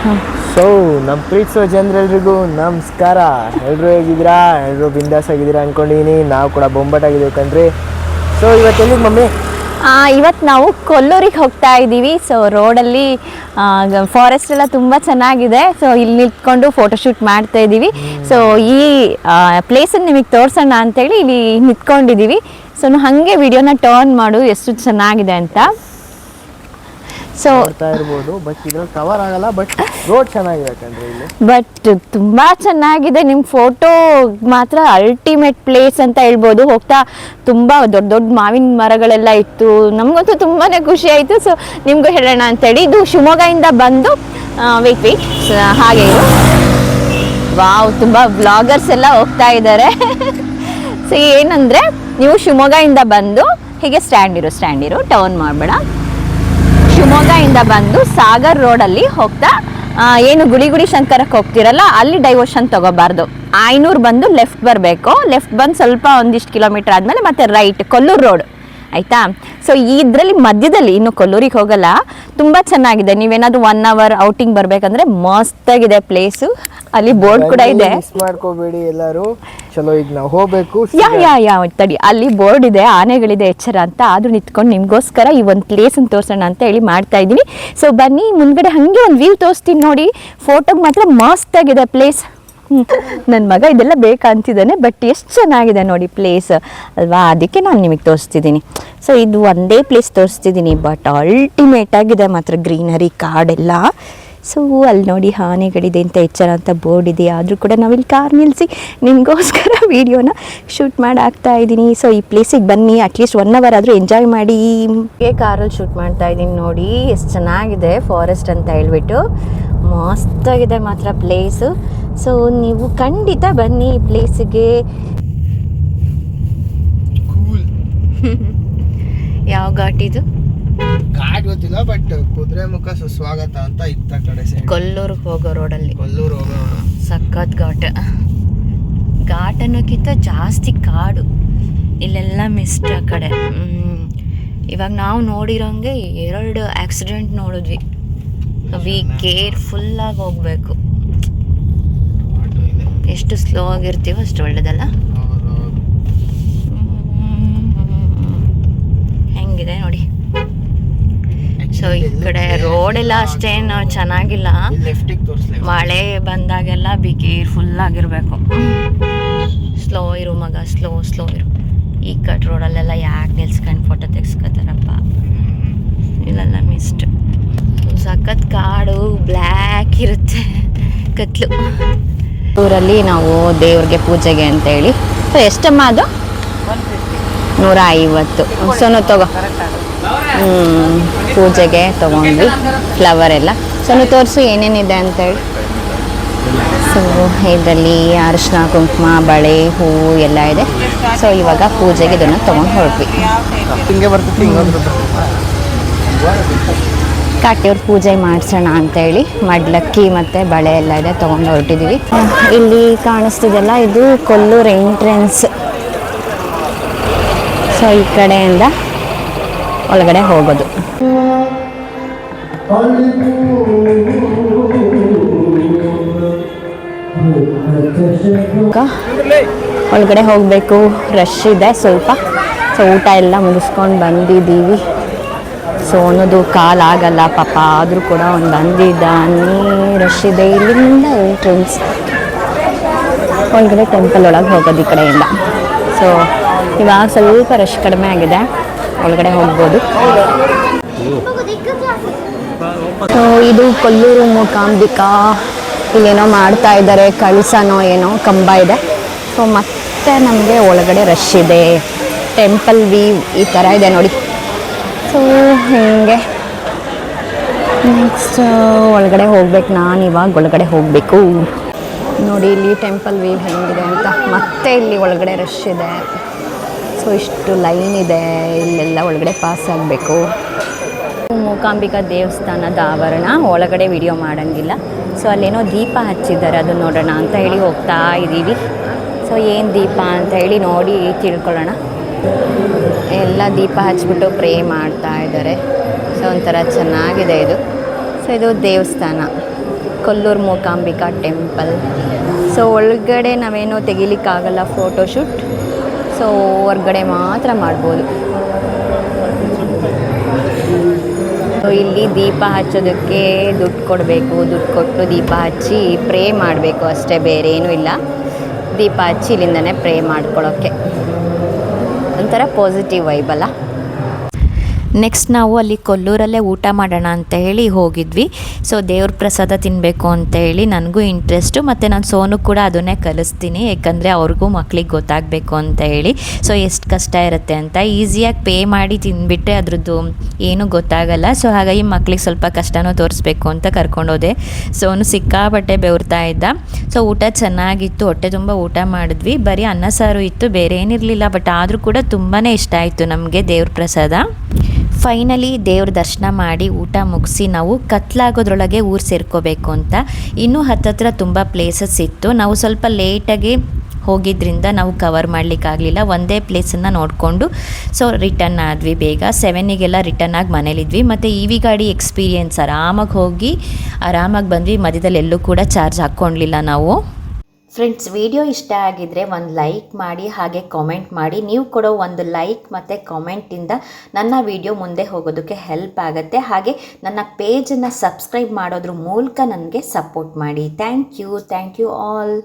So ನಮ್ಮ ಪ್ರೀತಿಸೋ ಜನರೆಲ್ರಿಗೂ ನಮಸ್ಕಾರ. ಎಲ್ಲರೂ ಹೇಗಿದ್ದೀರಾ? ಎಲ್ಲರೂ ಬಿಂದಾಸ್ ಆಗಿದ್ದೀರಾ ಅಂದ್ಕೊಂಡಿದ್ದೀನಿ. ನಾವು ಕೂಡ ಬೊಂಬಾಟಾಗಿದ್ದೀವಿ ಕಣ್ರಿ. ಸೊ ಇವತ್ತು ಎಲ್ಲಿಗೆ ಮಮ್ಮಿ? ಇವತ್ತು ನಾವು ಕೊಲ್ಲೂರಿಗೆ ಹೋಗ್ತಾ ಇದ್ದೀವಿ. ಸೊ ರೋಡಲ್ಲಿ ಫಾರೆಸ್ಟ್ ಎಲ್ಲ ತುಂಬ ಚೆನ್ನಾಗಿದೆ. ಸೊ ಇಲ್ಲಿ ನಿಂತ್ಕೊಂಡು ಫೋಟೋಶೂಟ್ ಮಾಡ್ತಾ ಇದ್ದೀವಿ. ಸೊ ಈ ಪ್ಲೇಸನ್ನು ನಿಮಗೆ ತೋರಿಸೋಣ ಅಂತೇಳಿ ಇಲ್ಲಿ ನಿಂತ್ಕೊಂಡಿದ್ದೀವಿ. ಸೊ ಹಾಗೆ ವಿಡಿಯೋನ ಟರ್ನ್ ಮಾಡು ಎಷ್ಟು ಚೆನ್ನಾಗಿದೆ ಅಂತ. ಸೊ ನೋಡ್ತಾ ಇರ್ಬೋದು, ಬಟ್ ಇದ್ರಲ್ಲಿ ಕವರ್ ಆಗಲ್ಲ. ಬಟ್ ರೋಡ್ ಚೆನ್ನಾಗಿದೆ ಕಣ್ರಿ ಇಲ್ಲಿ. ಬಟ್ ತುಂಬ ಚೆನ್ನಾಗಿದೆ. ನಿಮ್ಮ ಫೋಟೋ ಮಾತ್ರ ಅಲ್ಟಿಮೇಟ್ ಪ್ಲೇಸ್ ಅಂತ ಹೇಳ್ಬೋದು. ಹೋಗ್ತಾ ತುಂಬ ದೊಡ್ಡ ದೊಡ್ಡ ಮಾವಿನ ಮರಗಳೆಲ್ಲ ಇತ್ತು. ನಮಗಂತೂ ತುಂಬಾ ಖುಷಿ ಆಯಿತು. ಸೊ ನಿಮಗೂ ಹೇಳೋಣ ಅಂತೇಳಿ. ಇದು ಶಿವಮೊಗ್ಗದಿಂದ ಬಂದು ವೆಯ್ಟ್ ಹಾಗೆ ವಾವ್, ತುಂಬ ಬ್ಲಾಗರ್ಸ್ ಎಲ್ಲ ಹೋಗ್ತಾ ಇದ್ದಾರೆ. ಸೊ ಏನಂದರೆ, ನೀವು ಶಿವಮೊಗ್ಗದಿಂದ ಬಂದು ಹೀಗೆ ಸ್ಟ್ಯಾಂಡ್ ಇರು ಟರ್ನ್ ಮಾಡಬೇಡ. ಶಿವಮೊಗ್ಗದಿಂದ ಬಂದು ಸಾಗರ್ ರೋಡಲ್ಲಿ ಹೋಗ್ತಾ ಏನು ಗುಡಿ ಶಂಕರಕ್ಕೆ ಹೋಗ್ತಿರಲ್ಲ, ಅಲ್ಲಿ ಡೈವರ್ಷನ್ ತಗೋಬಾರ್ದು. 500 ಬಂದು ಲೆಫ್ಟ್ ಬರಬೇಕು. ಲೆಫ್ಟ್ ಬಂದು ಸ್ವಲ್ಪ ಒಂದಿಷ್ಟು ಕಿಲೋಮೀಟರ್ ಆದಮೇಲೆ ಮತ್ತೆ ರೈಟ್ ಕೊಲ್ಲೂರು ರೋಡ್, ಆಯಿತಾ? ಸೊ ಇದರಲ್ಲಿ ಮಧ್ಯದಲ್ಲಿ ಇನ್ನು ಕೊಲ್ಲೂರಿಗೆ ಹೋಗಲ್ಲ. ತುಂಬ ಚೆನ್ನಾಗಿದೆ. ನೀವೇನಾದರೂ 1 hour ಔಟಿಂಗ್ ಬರಬೇಕಂದ್ರೆ ಮಸ್ತಾಗಿದೆ ಪ್ಲೇಸು. ಅಲ್ಲಿ ಬೋರ್ಡ್ ಕೂಡ ಇದೆ, ಮಿಸ್ ಮಾಡ್ಕೋಬೇಡಿ ಎಲ್ಲರೂ. ಚಲೋ, ಈಗ ನಾವು ಹೋಗಬೇಕು. ಯಾ ತಡಿ, ಅಲ್ಲಿ ಬೋರ್ಡ್ ಇದೆ, ಆನೆಗಳಿದೆ ಎಚ್ಚರ ಅಂತ. ಆದರೂ ನಿಂತ್ಕೊಂಡು ನಿಮಗೋಸ್ಕರ ಈ ಒಂದು ಪ್ಲೇಸನ್ನು ತೋರಿಸೋಣ ಅಂತ ಹೇಳಿ ಮಾಡ್ತಾ ಇದ್ದೀನಿ. ಸೊ ಬನ್ನಿ, ಮುಂದ್ಗಡೆ ಹಾಗೆ ಒಂದು ವ್ಯೂ ತೋರಿಸ್ತೀನಿ ನೋಡಿ. ಫೋಟೋಗೆ ಮಾತ್ರ ಮಸ್ತಾಗಿದೆ ಪ್ಲೇಸ್. ನನ್ನ ಮಗ ಇದೆಲ್ಲ ಬೇಕಂತಿದ್ದಾನೆ. ಬಟ್ ಎಷ್ಟು ಚೆನ್ನಾಗಿದೆ ನೋಡಿ ಪ್ಲೇಸ್ ಅಲ್ವಾ? ಅದಕ್ಕೆ ನಾನು ನಿಮಗೆ ತೋರಿಸ್ತಿದ್ದೀನಿ. ಸೊ ಇದು ಒಂದೇ ಪ್ಲೇಸ್ ತೋರಿಸ್ತಿದ್ದೀನಿ, ಬಟ್ ಅಲ್ಟಿಮೇಟ್ ಆಗಿದೆ ಮಾತ್ರ. ಗ್ರೀನರಿ, ಕಾಡೆಲ್ಲ. ಸೊ ಅಲ್ಲಿ ನೋಡಿ ಆನೆಗಳಿದೆ ಅಂತ ಎಚ್ಚರ ಅಂತ ಬೋರ್ಡ್ ಇದೆ. ಆದರೂ ಕೂಡ ನಾವಿಲ್ಲಿ ಕಾರ್ ನಿಲ್ಲಿಸಿ ನಿಮಗೋಸ್ಕರ ವೀಡಿಯೋನ ಶೂಟ್ ಮಾಡಿ ಹಾಕ್ತಾ ಇದ್ದೀನಿ. ಸೊ ಈ ಪ್ಲೇಸಿಗೆ ಬನ್ನಿ, ಅಟ್ಲೀಸ್ಟ್ 1 hour ಆದರೂ ಎಂಜಾಯ್ ಮಾಡಿ. ಕಾರಲ್ಲಿ ಶೂಟ್ ಮಾಡ್ತಾ ಇದ್ದೀನಿ ನೋಡಿ, ಎಷ್ಟು ಚೆನ್ನಾಗಿದೆ ಫಾರೆಸ್ಟ್ ಅಂತ ಹೇಳ್ಬಿಟ್ಟು. ಮಸ್ತಾಗಿದೆ ಮಾತ್ರ ಪ್ಲೇಸು. ಸೊ ನೀವು ಖಂಡಿತ ಬನ್ನಿ ಈ ಪ್ಲೇಸಿಗೆ. ಯಾವ ಘಾಟ್ ಇದು? ಘಾಟ್ ಗೊತ್ತಿಲ್ಲ, ಬಟ್ ಕುದುರೆಮುಖ ಸುಸ್ವಾಗತ ಅಂತ ಇತ್ತ ಕಡೆ ಸೈಡ್. ಕೊಲ್ಲೂರಿಗೆ ಹೋಗೋ ರೋಡಲ್ಲಿ. ಕೊಲ್ಲೂರು ಹೋಗೋ ಸಖತ್ ಘಾಟ್ ಅನ್ನೋಕ್ಕಿಂತ ಜಾಸ್ತಿ ಕಾಡು. ಇಲ್ಲೆಲ್ಲ ಮಿಸ್ಟ್ ಆ ಕಡೆ. ಇವಾಗ ನಾವು ನೋಡಿರೋಂಗೆ 2 ಆಕ್ಸಿಡೆಂಟ್ ನೋಡಿದ್ವಿ. ವಿ ಕೇರ್ಫುಲ್ಲಾಗಿ ಹೋಗ್ಬೇಕು. ಎಷ್ಟು ಸ್ಲೋ ಆಗಿರ್ತೀವೋ ಅಷ್ಟು ಒಳ್ಳೇದಲ್ಲ. ಹೆಂಗಿದೆ ನೋಡಿ. ಸೊ ಈ ಕಡೆ ರೋಡೆಲ್ಲ ಅಷ್ಟೇನು ಚೆನ್ನಾಗಿಲ್ಲ. ಮಳೆ ಬಂದಾಗೆಲ್ಲ ಬಿ ಕೇರ್ಫುಲ್ ಆಗಿರಬೇಕು. ಸ್ಲೋ ಇರು ಮಗ, ಸ್ಲೋ ಇರು. ಈ ಕಟ್ ರೋಡಲ್ಲೆಲ್ಲ ಯಾಕೆ ನಿಲ್ಸ್ಕೊಂಡು ಫೋಟೋ ತೆಗ್ಸ್ಕೊತಾರಪ್ಪ. ಇಲ್ಲೆಲ್ಲ ಮಿಸ್ಟ್. ಸಖತ್ ಕಾಡು, ಬ್ಲ್ಯಾಕ್ ಇರುತ್ತೆ, ಕತ್ಲು. ಊರಲ್ಲಿ ನಾವು ದೇವ್ರಿಗೆ ಪೂಜೆಗೆ ಅಂತೇಳಿ. ಸೊ ಎಷ್ಟಮ್ಮ ಅದು? 150. ಸೋನು ತಗೋ. ಪೂಜೆಗೆ ತೊಗೊಂಡ್ವಿ ಫ್ಲವರ್ ಎಲ್ಲ. ಸೋನು ತೋರಿಸು ಏನೇನಿದೆ ಅಂತೇಳಿ. ಸೊ ಇದರಲ್ಲಿ ಅರಿಶಿನ, ಕುಂಕುಮ, ಬಳೆ, ಹೂವು ಎಲ್ಲ ಇದೆ. ಸೊ ಇವಾಗ ಪೂಜೆಗೆ ಇದನ್ನು ತೊಗೊಂಡು ಹೊರಟ್ವಿ. ಕಾಟಿಯವ್ರ ಪೂಜೆ ಮಾಡಿಸೋಣ ಅಂತೇಳಿ ಮಡ್ಲಕ್ಕಿ ಮತ್ತು ಬಳೆ ಎಲ್ಲ ಇದೆ, ತೊಗೊಂಡು ಹೊರಟಿದ್ದೀವಿ. ಇಲ್ಲಿ ಕಾಣಿಸ್ತಿದೆಲ್ಲ ಇದು ಕೊಲ್ಲೂರು ಎಂಟ್ರೆನ್ಸ್. ಸೊ ಈ ಕಡೆಯಿಂದ ಒಳಗಡೆ ಹೋಗೋದು. ಒಳಗಡೆ ಹೋಗಬೇಕು, ರಶ್ ಇದೆ ಸ್ವಲ್ಪ. ಸೊ ಊಟ ಎಲ್ಲ ಮುಗಿಸ್ಕೊಂಡು ಬಂದಿದ್ದೀವಿ. ಸೊ ಅನ್ನೋದು ಕಾಲಾಗಲ್ಲ ಪಾಪ, ಆದರೂ ಕೂಡ ಒಂದು ಬಂದಿದ್ದಾನೆ. ರಶ್ ಇದೆ. ಇಲ್ಲಿಂದ ಎಂಟ್ರೆನ್ಸ್. ಒಳಗಡೆ ಟೆಂಪಲ್ ಒಳಗೆ ಹೋಗೋದು ಈ ಕಡೆಯಿಂದ. ಸೊ ಇವಾಗ ಸ್ವಲ್ಪ ರಶ್ ಕಡಿಮೆ ಆಗಿದೆ, ಒಳಗಡೆ ಹೋಗ್ಬೋದು. ಸೊ ಇದು ಕೊಲ್ಲೂರು ಮೂಕಾಂಬಿಕಾ. ಇಲ್ಲೇನೋ ಮಾಡ್ತಾ ಇದ್ದಾರೆ, ಕಳಸನೋ ಏನೋ ಕಂಬ ಇದೆ. ಸೊ ಮತ್ತೆ ನಮಗೆ ಒಳಗಡೆ ರಶ್ ಇದೆ. ಟೆಂಪಲ್ ವ್ಯೂ ಈ ಥರ ಇದೆ ನೋಡಿ. ಸೊ ಹೀಗೆ ನೆಕ್ಸ್ಟ್ ಒಳಗಡೆ ಹೋಗ್ಬೇಕು. ನಾನು ಇವಾಗ ಒಳಗಡೆ ಹೋಗಬೇಕು. ನೋಡಿ ಇಲ್ಲಿ ಟೆಂಪಲ್ ವ್ಯೂ ಹೆಂಗಿದೆ ಅಂತ. ಮತ್ತೆ ಇಲ್ಲಿ ಒಳಗಡೆ ರಶ್ ಇದೆ. ಸೊ ಇಷ್ಟು ಲೈನ್ ಇದೆ, ಇಲ್ಲೆಲ್ಲ ಒಳಗಡೆ ಪಾಸ್ ಆಗಬೇಕು. ಮೂಕಾಂಬಿಕಾ ದೇವಸ್ಥಾನದ ಆವರಣ. ಒಳಗಡೆ ವಿಡಿಯೋ ಮಾಡೋಂಗಿಲ್ಲ. ಸೊ ಅಲ್ಲೇನೋ ದೀಪ ಹಚ್ಚಿದ್ದಾರೆ, ಅದು ನೋಡೋಣ ಅಂತ ಹೇಳಿ ಹೋಗ್ತಾ ಇದ್ದೀವಿ. ಸೊ ಏನು ದೀಪ ಅಂತ ಹೇಳಿ ನೋಡಿ ತಿಳ್ಕೊಳ್ಳೋಣ. ಎಲ್ಲ ದೀಪ ಹಚ್ಬಿಟ್ಟು ಪ್ರೇ ಮಾಡ್ತಾ ಇದ್ದಾರೆ. ಸೊ ಒಂಥರ ಚೆನ್ನಾಗಿದೆ ಇದು. ಸೊ ಇದು ದೇವಸ್ಥಾನ. ಕೊಲ್ಲೂರು ಮೂಕಾಂಬಿಕಾ ಟೆಂಪಲ್. ಸೊ ಒಳಗಡೆ ನಾವೇನೋ ತೆಗಿಲಿಕ್ಕಾಗಲ್ಲ ಫೋಟೋಶೂಟ್, ಸೊ ಹೊರ್ಗಡೆ ಮಾತ್ರ ಮಾಡ್ಬೋದು. ಸೊ ಇಲ್ಲಿ ದೀಪ ಹಚ್ಚೋದಕ್ಕೆ ದುಡ್ಡು ಕೊಡಬೇಕು, ದುಡ್ಡು ಕೊಟ್ಟು ದೀಪ ಹಚ್ಚಿ ಪ್ರೇ ಮಾಡಬೇಕು ಅಷ್ಟೇ, ಬೇರೆ ಏನೂ ಇಲ್ಲ. ದೀಪ ಹಚ್ಚಿ ಇಲ್ಲಿಂದನೇ ಪ್ರೇ ಮಾಡ್ಕೊಳ್ಳೋಕ್ಕೆ ಒಂಥರ ಪಾಸಿಟಿವ್ ವೈಬ್ ಅಲ್ಲ. ನೆಕ್ಸ್ಟ್ ನಾವು ಅಲ್ಲಿ ಕೊಲ್ಲೂರಲ್ಲೇ ಊಟ ಮಾಡೋಣ ಅಂತ ಹೇಳಿ ಹೋಗಿದ್ವಿ. ಸೊ ದೇವ್ರ ಪ್ರಸಾದ ತಿನ್ನಬೇಕು ಅಂತ ಹೇಳಿ ನನಗೂ ಇಂಟ್ರೆಸ್ಟು, ಮತ್ತು ನಾನು ಸೋನು ಕೂಡ ಅದನ್ನೇ ಕಲಿಸ್ತೀನಿ, ಯಾಕಂದರೆ ಅವ್ರಿಗೂ ಮಕ್ಳಿಗೆ ಗೊತ್ತಾಗಬೇಕು ಅಂತ ಹೇಳಿ. ಸೊ ಎಷ್ಟು ಕಷ್ಟ ಇರುತ್ತೆ ಅಂತ, ಈಸಿಯಾಗಿ ಪೇ ಮಾಡಿ ತಿಂದುಬಿಟ್ರೆ ಅದ್ರದ್ದು ಏನೂ ಗೊತ್ತಾಗಲ್ಲ. ಸೊ ಹಾಗಾಗಿ ಮಕ್ಳಿಗೆ ಸ್ವಲ್ಪ ಕಷ್ಟನೂ ತೋರಿಸ್ಬೇಕು ಅಂತ ಕರ್ಕೊಂಡೋದೆ. ಸೋನು ಸಿಕ್ಕಾಪಟ್ಟೆ ಬೆವರ್ತಾ ಇದ್ದ. ಸೊ ಊಟ ಚೆನ್ನಾಗಿತ್ತು, ಹೊಟ್ಟೆ ತುಂಬ ಊಟ ಮಾಡಿದ್ವಿ. ಬರೀ ಅನ್ನ ಸಾರು ಇತ್ತು, ಬೇರೆ ಏನಿರಲಿಲ್ಲ. ಬಟ್ ಆದರೂ ಕೂಡ ತುಂಬಾ ಇಷ್ಟ ಆಯಿತು ನಮಗೆ ದೇವ್ರ ಪ್ರಸಾದ. ಫೈನಲಿ ದೇವ್ರ ದರ್ಶನ ಮಾಡಿ ಊಟ ಮುಗಿಸಿ ನಾವು ಕತ್ಲಾಗೋದ್ರೊಳಗೆ ಊರು ಸೇರ್ಕೋಬೇಕು ಅಂತ. ಇನ್ನೂ ಹತ್ತತ್ರ ತುಂಬ ಪ್ಲೇಸಸ್ ಇತ್ತು. ನಾವು ಸ್ವಲ್ಪ ಲೇಟಾಗಿ ಹೋಗಿದ್ದರಿಂದ ನಾವು ಕವರ್ ಮಾಡಲಿಕ್ಕಾಗಲಿಲ್ಲ. ಒಂದೇ ಪ್ಲೇಸನ್ನು ನೋಡಿಕೊಂಡು ಸೊ ರಿಟರ್ನ್ ಆದ್ವಿ ಬೇಗ. 7 ರಿಟರ್ನ್ ಆಗಿ ಮನೇಲಿದ್ವಿ. ಮತ್ತು ಇ ವಿ ಗಾಡಿ ಎಕ್ಸ್ಪೀರಿಯೆನ್ಸ್ ಆರಾಮಾಗಿ ಹೋಗಿ ಆರಾಮಾಗಿ ಬಂದ್ವಿ. ಮಧ್ಯದಲ್ಲಿ ಎಲ್ಲೂ ಕೂಡ ಚಾರ್ಜ್ ಹಾಕ್ಕೊಳ್ಳಲಿಲ್ಲ ನಾವು. ಫ್ರೆಂಡ್ಸ್, ವಿಡಿಯೋ ಇಷ್ಟ ಆಗಿದ್ದರೆ ಒಂದು ಲೈಕ್ ಮಾಡಿ, ಹಾಗೆ ಕಾಮೆಂಟ್ ಮಾಡಿ. ನೀವು ಕೊಡೋ ಒಂದು ಲೈಕ್ ಮತ್ತು ಕಾಮೆಂಟಿಂದ ನನ್ನ ವಿಡಿಯೋ ಮುಂದೆ ಹೋಗೋದಕ್ಕೆ ಹೆಲ್ಪ್ ಆಗುತ್ತೆ. ಹಾಗೆ ನನ್ನ ಪೇಜನ್ನು ಸಬ್ಸ್ಕ್ರೈಬ್ ಮಾಡೋದ್ರ ಮೂಲಕ ನನಗೆ ಸಪೋರ್ಟ್ ಮಾಡಿ. Thank you all.